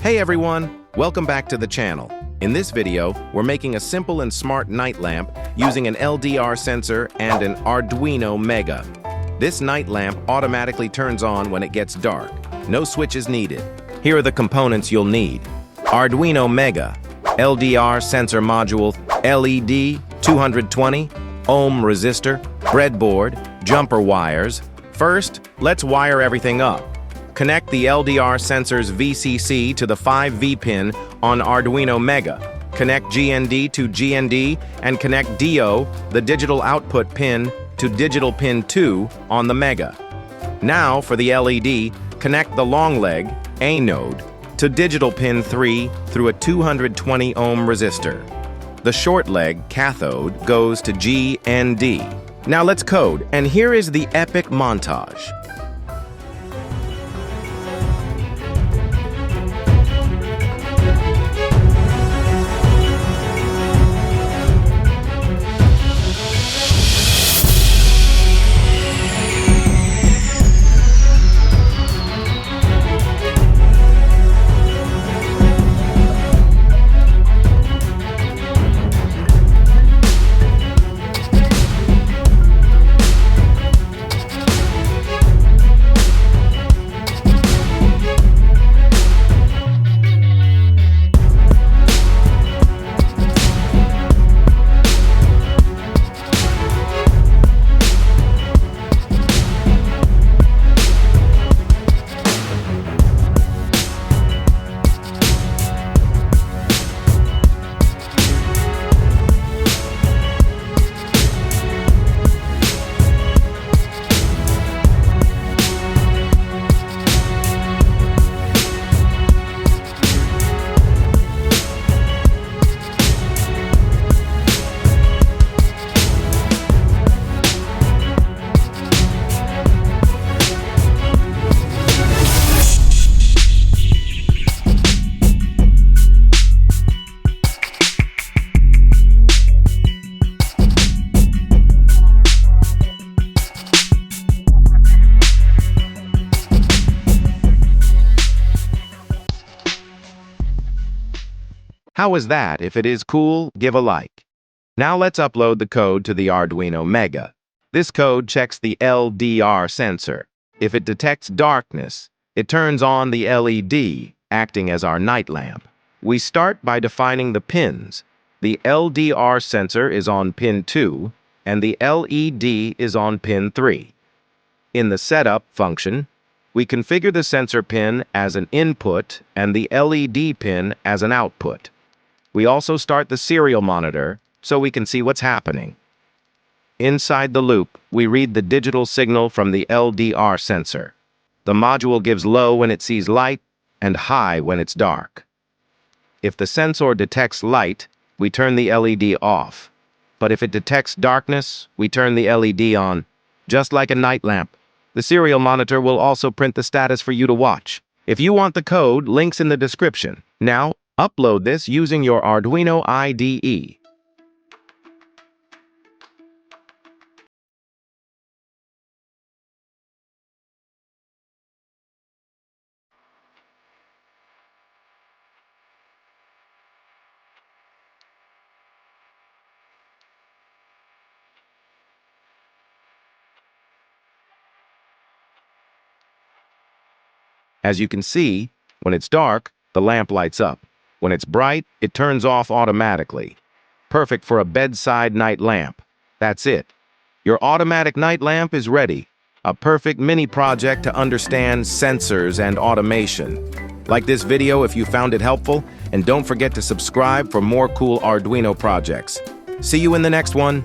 Hey everyone, welcome back to the channel. In this video, we're making a simple and smart night lamp using an LDR sensor and an Arduino Mega. This night lamp automatically turns on when it gets dark. No switches needed. Here are the components you'll need. Arduino Mega, LDR sensor module, LED, 220, ohm resistor, breadboard, jumper wires. First, let's wire everything up. Connect the LDR sensor's VCC to the 5V pin on Arduino Mega. Connect GND to GND and connect DO, the digital output pin, to digital pin 2 on the Mega. Now for the LED, connect the long leg, A node, to digital pin 3 through a 220 ohm resistor. The short leg, cathode, goes to GND. Now let's code, and here is the epic montage. How is that? If it is cool, give a like. Now let's upload the code to the Arduino Mega. This code checks the LDR sensor. If it detects darkness, it turns on the LED, acting as our night lamp. We start by defining the pins. The LDR sensor is on pin 2, and the LED is on pin 3. In the setup function, we configure the sensor pin as an input and the LED pin as an output. We also start the serial monitor so we can see what's happening. Inside the loop, we read the digital signal from the LDR sensor. The module gives low when it sees light and high when it's dark. If the sensor detects light, we turn the LED off. But if it detects darkness, we turn the LED on, just like a night lamp. The serial monitor will also print the status for you to watch. If you want the code, links in the description. Now, upload this using your Arduino IDE. As you can see, when it's dark, the lamp lights up. When it's bright, it turns off automatically. Perfect for a bedside night lamp. That's it. Your automatic night lamp is ready. A perfect mini project to understand sensors and automation. Like this video if you found it helpful, and don't forget to subscribe for more cool Arduino projects. See you in the next one.